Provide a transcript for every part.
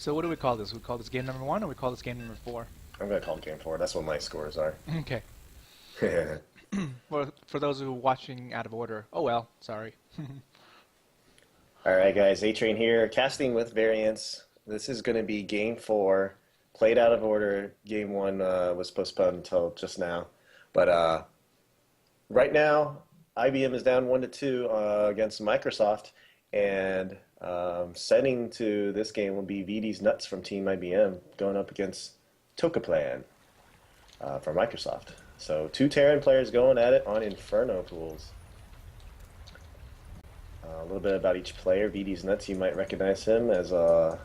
So what do we call this? We call this game number 1, or we call this game number 4? I'm gonna call it game 4. That's what my scores are. Okay. Well, for those who are watching out of order, oh well, sorry. All right, guys. A-Train here, casting with variance. This is going to be game 4, played out of order. Game 1 was postponed until just now, but right now IBM is down 1-2 against Microsoft, and setting to this game will be VDeezNuts from Team IBM going up against Tokaplan from Microsoft. So 2 Terran players going at it on Inferno pools. A little bit about each player. VDeezNuts, you might recognize him as a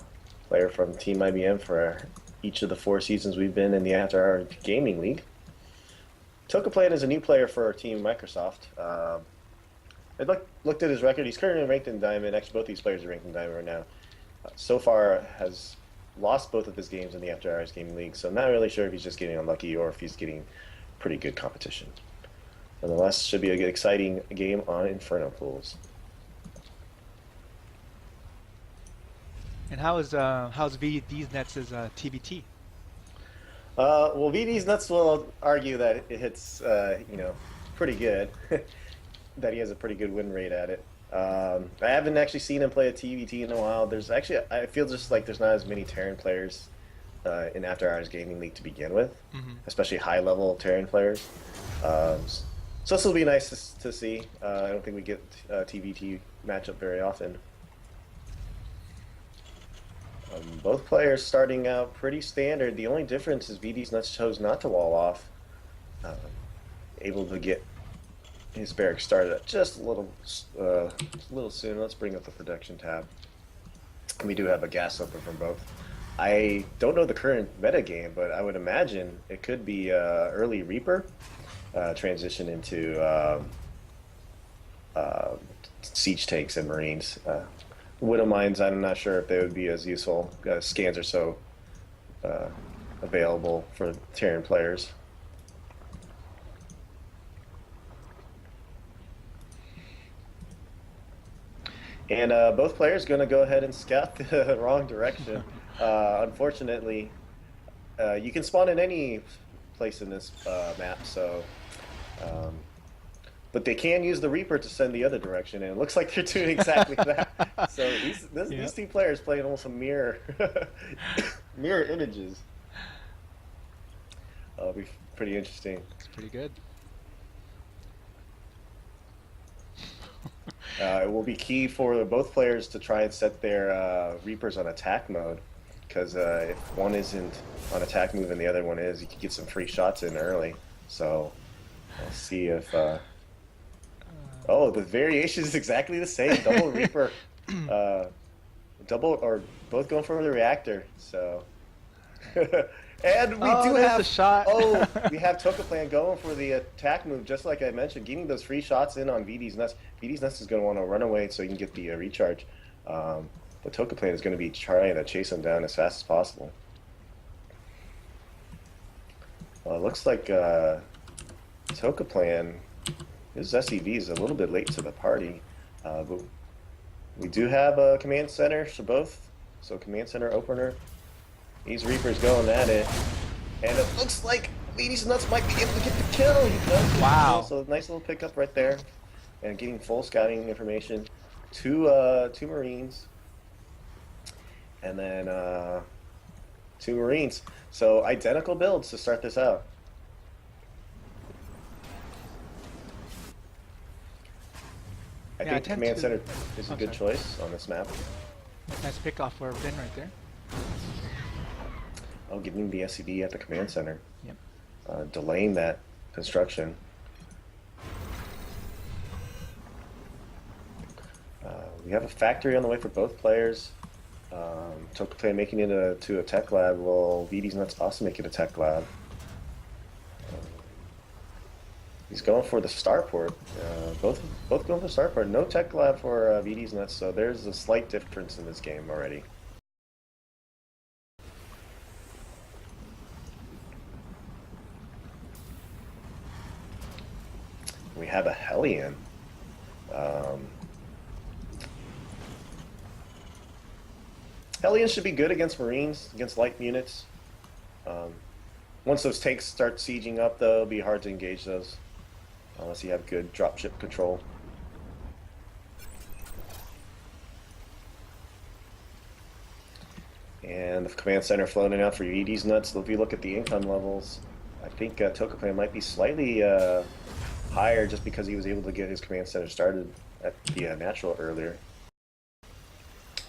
player from Team IBM for each of the 4 seasons we've been in the After Hours Gaming League. Tokaplan is a new player for Team Microsoft. I looked at his record. He's currently ranked in Diamond. Actually, both these players are ranked in Diamond right now. So far, has lost both of his games in the After Hours Gaming League, so I'm not really sure if he's just getting unlucky or if he's getting pretty good competition. Nonetheless, should be a good, exciting game on Inferno pools. And how's VDeezNuts' TBT? Well, VDeezNuts will argue that it hits, pretty good. That he has a pretty good win rate at it. I haven't actually seen him play a TBT in a while. I feel just like there's not as many Terran players in After Hours Gaming League to begin with, especially high-level Terran players. So this will be nice to see. I don't think we get a TBT matchup very often. Both players starting out pretty standard. The only difference is VDeezNuts chose not to wall off. Able to get his barracks started up just a little soon. Let's bring up the production tab. We do have a gas open from both. I don't know the current meta game, but I would imagine it could be early Reaper transition into siege tanks and Marines. Widow mines, I'm not sure if they would be as useful. Scans are so available for Terran players. And both players going to go ahead and scout the wrong direction. Unfortunately, you can spawn in any place in this map, so but they can use the Reaper to send the other direction, and it looks like they're doing exactly that. So these 2 players playing almost a mirror mirror images. It'll be pretty interesting. It's pretty good. It will be key for both players to try and set their Reapers on attack mode, because if one isn't on attack move and the other one is, you could get some free shots in early. So we'll see if... Oh, the variation is exactly the same. Double Reaper. Double, or both going for the reactor. So... And we do have a shot. We have Tokaplan going for the attack move, just like I mentioned, getting those free shots in on VDeezNuts. VDeezNuts is going to want to run away so he can get the recharge. But Tokaplan is going to be trying to chase him down as fast as possible. Well, it looks like Tokaplan, his SEV is a little bit late to the party. But we do have a command center for both. So command center opener. These Reapers going at it, and it looks like VDeezNuts might be able to get the kill. He does. Wow! So nice little pickup right there, and getting full scouting information. Two Marines, and then 2 Marines. So identical builds to start this out. I think command center is a good choice on this map. Nice pick off for Ben right there. Oh, getting the SCD at the command center. Yep. Delaying that construction. We have a factory on the way for both players. Tokaplan making it to a tech lab, while VDeezNuts also making a tech lab. He's going for the starport. Both going for starport. No tech lab for VDeezNuts, so there's a slight difference in this game already. We have a Hellion. Hellions should be good against Marines, against light units. Once those tanks start sieging up, though, it'll be hard to engage those unless you have good dropship control. And the command center floating out for VDeezNuts. If you look at the income levels, I think Tokaplan might be slightly higher just because he was able to get his command center started at the natural earlier.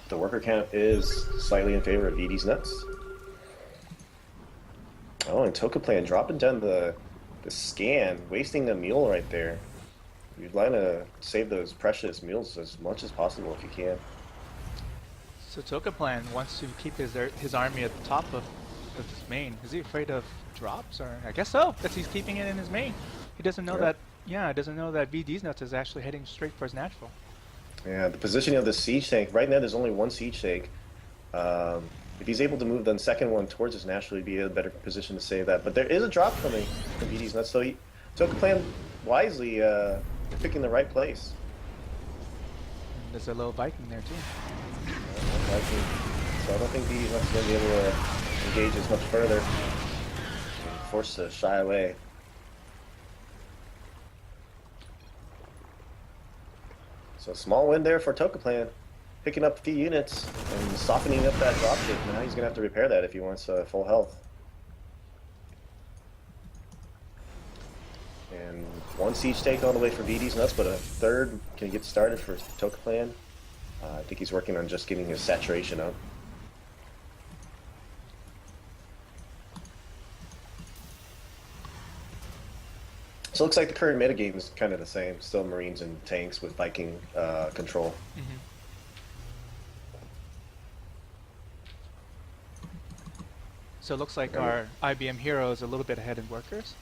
The worker count is slightly in favor of VDeezNuts. Oh, and Tokaplan dropping down the scan, wasting the mule right there. You'd like to save those precious mules as much as possible if you can. So Tokaplan wants to keep his army at the top of his main. Is he afraid of drops? Or I guess so, because he's keeping it in his main. He doesn't know that. Yeah, doesn't know that VDeezNuts is actually heading straight for his natural. Yeah, the positioning of the siege tank right now. There's only one siege tank. If he's able to move the second one towards his natural, he'd be in a better position to save that. But there is a drop coming from VDeezNuts, so he Tokaplan wisely picking the right place. And there's a little Viking there too. So I don't think VDeezNuts is going to be able to engage as much further. Forced to shy away. So small win there for Tokaplan, picking up a few units and softening up that dropship. Now he's going to have to repair that if he wants full health. And one siege take all the way for VDeezNuts, but a third can get started for Tokaplan. I think he's working on just getting his saturation up. So it looks like the current metagame is kind of the same. Still Marines and tanks with Viking control. Mm-hmm. So it looks like our IBM hero is a little bit ahead in workers.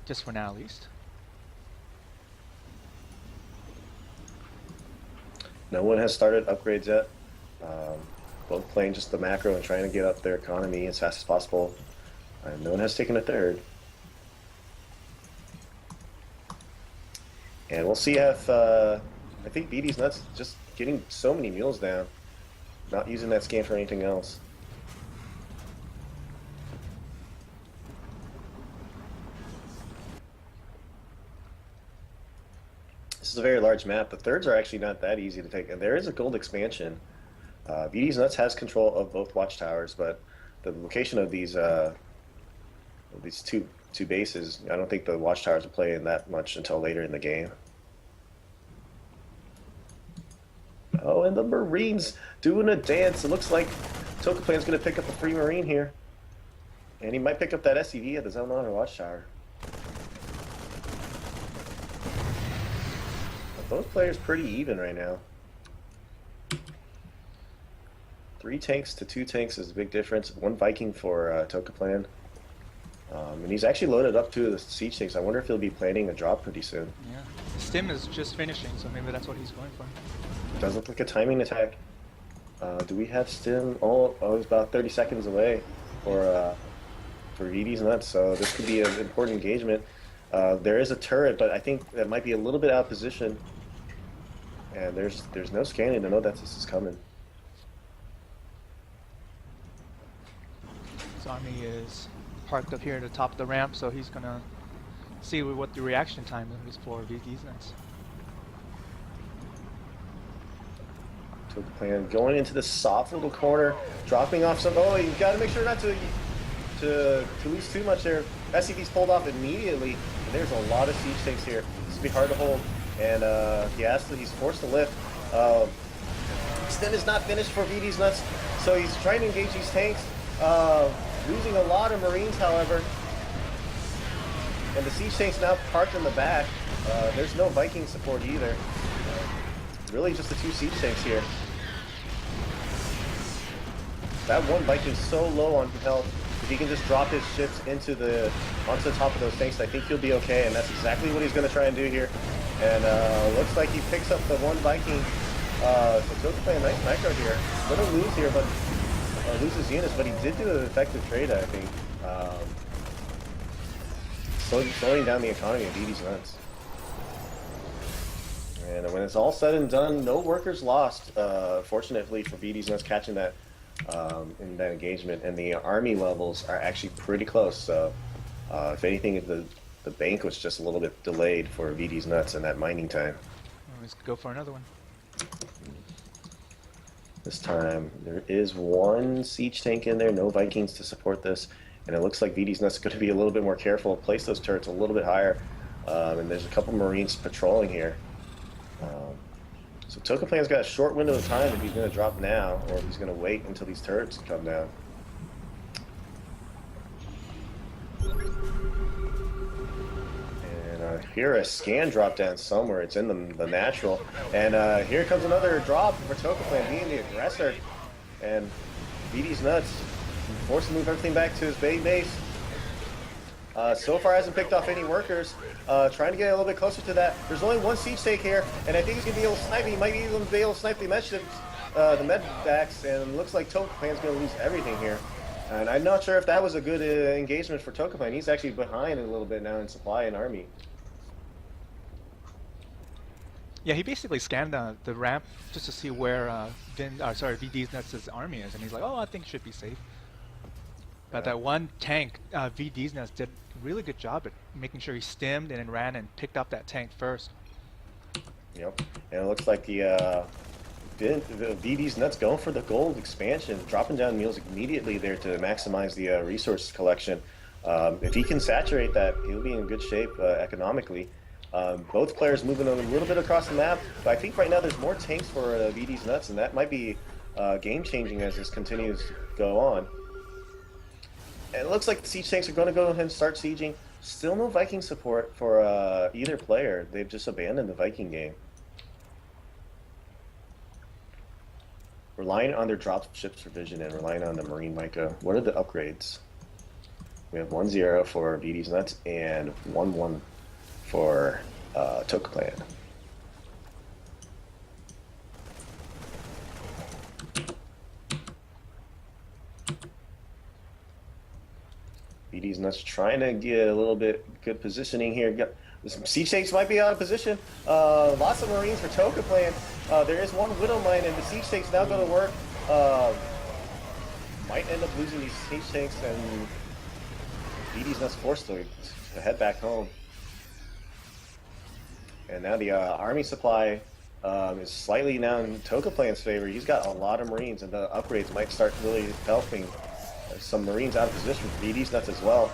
Just for now, at least. No one has started upgrades yet. Both playing just the macro and trying to get up their economy as fast as possible. And no one has taken a third. And we'll see if, I think VDeezNuts just getting so many mules down. Not using that scan for anything else. This is a very large map. The thirds are actually not that easy to take. And there is a gold expansion. VDeezNuts has control of both watchtowers, but the location of these two bases, I don't think the watchtowers will play in that much until later in the game. Oh, and the Marines doing a dance. It looks like Tokaplan's going to pick up a free Marine here. And he might pick up that SCV at the Zone Honor watchtower. But both players pretty even right now. 3 tanks to 2 tanks is a big difference. 1 Viking for Tokaplan. And he's actually loaded up to the siege tanks. I wonder if he'll be planning a drop pretty soon. Yeah. Stim is just finishing, so maybe that's what he's going for. Does look like a timing attack. Do we have Stim? Oh, it's about 30 seconds away for VDeezNuts, so this could be an important engagement. There is a turret, but I think that might be a little bit out of position. And there's no scanning to know that this is coming. His army is parked up here at the top of the ramp, so he's gonna see what the reaction time is for VDeezNuts. Tokaplan going into the soft little corner, dropping off some. Oh, you got to make sure not to lose too much there. SCV's pulled off immediately, and there's a lot of siege tanks here. This will be hard to hold, and he's forced to lift. Extend is not finished for VDeezNuts, so he's trying to engage these tanks. Losing a lot of Marines, however. And the siege tank's now parked in the back. There's no Viking support either. Really just the 2 siege tanks here. That 1 Viking's so low on health. If he can just drop his ships onto the top of those tanks, I think he'll be okay. And that's exactly what he's going to try and do here. And looks like he picks up the 1 Viking. So Tokaplan a nice micro here. Going to lose here, but loses units, but he did do an effective trade, I think. Slowing down the economy of VDeezNuts. And when it's all said and done, no workers lost. Fortunately for VDeezNuts catching that in that engagement, and the army levels are actually pretty close. So if anything, the bank was just a little bit delayed for VDeezNuts in that mining time. Let's go for another one. This time there is one siege tank in there, no Vikings to support this, and it looks like VDeezNuts is going to be a little bit more careful, place those turrets a little bit higher, and there's a couple Marines patrolling here. So Tokaplan's got a short window of time if he's going to drop now, or if he's going to wait until these turrets come down. And I hear a scan drop down somewhere. It's in the natural. And here comes another drop for Tokaplan being the aggressor. And VDeezNuts forced to move everything back to his base. So far hasn't picked off any workers. Trying to get a little bit closer to that. There's only one siege tank here, and I think he's going to be able to snipe. He might even be able to snipe the med backs, and looks like Tokaplan's going to lose everything here. And I'm not sure if that was a good engagement for Tokaplan. He's actually behind a little bit now in supply and army. Yeah, he basically scanned the ramp just to see where VDeezNuts' army is, and he's like, oh, I think it should be safe. But that one tank, VDeezNuts did a really good job at making sure he stemmed and then ran and picked up that tank first. Yep, and it looks like the VDeezNuts going for the gold expansion, dropping down mules immediately there to maximize the resource collection. If he can saturate that, he'll be in good shape economically. Both players moving a little bit across the map, but I think right now there's more tanks for VDeezNuts, and that might be game-changing as this continues to go on. And it looks like the siege tanks are going to go ahead and start sieging. Still no Viking support for either player. They've just abandoned the Viking game. Relying on their drop ships for vision and relying on the Marine Mica. What are the upgrades? We have 1-0 for VDeezNuts and 1-1 for Tokaplan. VDeezNuts trying to get a little bit good positioning here. Some siege tanks might be out of position. Lots of Marines for Tokaplan. There is one Widow Mine, and the siege tanks now going to work. Might end up losing these siege tanks, and VDeezNuts forced to head back home. And now the army supply is slightly now in Tokaplan's favor. He's got a lot of Marines, and the upgrades might start really helping. Some Marines out of position for VDeezNuts as well.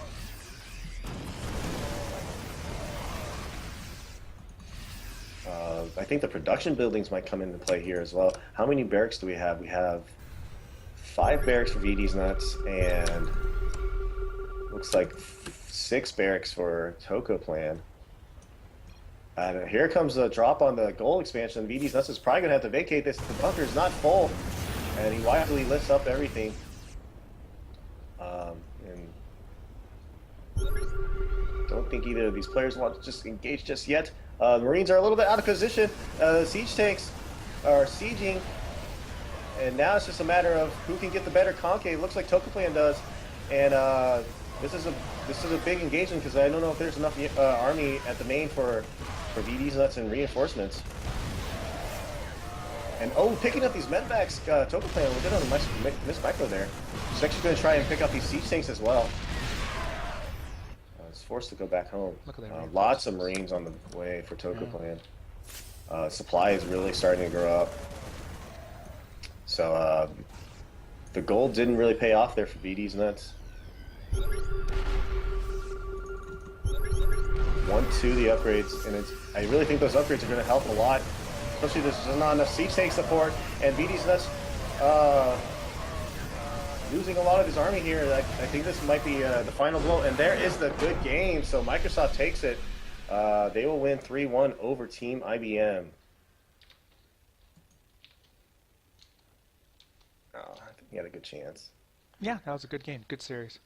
I think the production buildings might come into play here as well. How many barracks do we have? We have 5 barracks for VDeezNuts, and looks like 6 barracks for Tokaplan. And here comes a drop on the gold expansion. VDeezNuts is probably going to have to vacate this. The bunker is not full, and he wisely lifts up everything. And don't think either of these players want to just engage just yet. The Marines are a little bit out of position. The siege tanks are sieging, and now it's just a matter of who can get the better concave. Looks like Tokaplan does, and this is a big engagement because I don't know if there's enough army at the main for VDeezNuts and reinforcements. And picking up these medvacs, Tokaplan will get on the miss micro there. He's actually going to try and pick up these siege tanks as well. He's forced to go back home. Look at that. Lots of Marines on the way for Tokaplan. Supply is really starting to grow up. So the gold didn't really pay off there for VDeezNuts. 1-2 the upgrades, and I really think those upgrades are going to help a lot. Especially there's not enough siege tank support, and VDeezNuts losing a lot of his army here. I think this might be the final blow, and there is the good game. So Microsoft takes it. They will win 3-1 over Team IBM. Oh, I think he had a good chance. Yeah, that was a good game. Good series.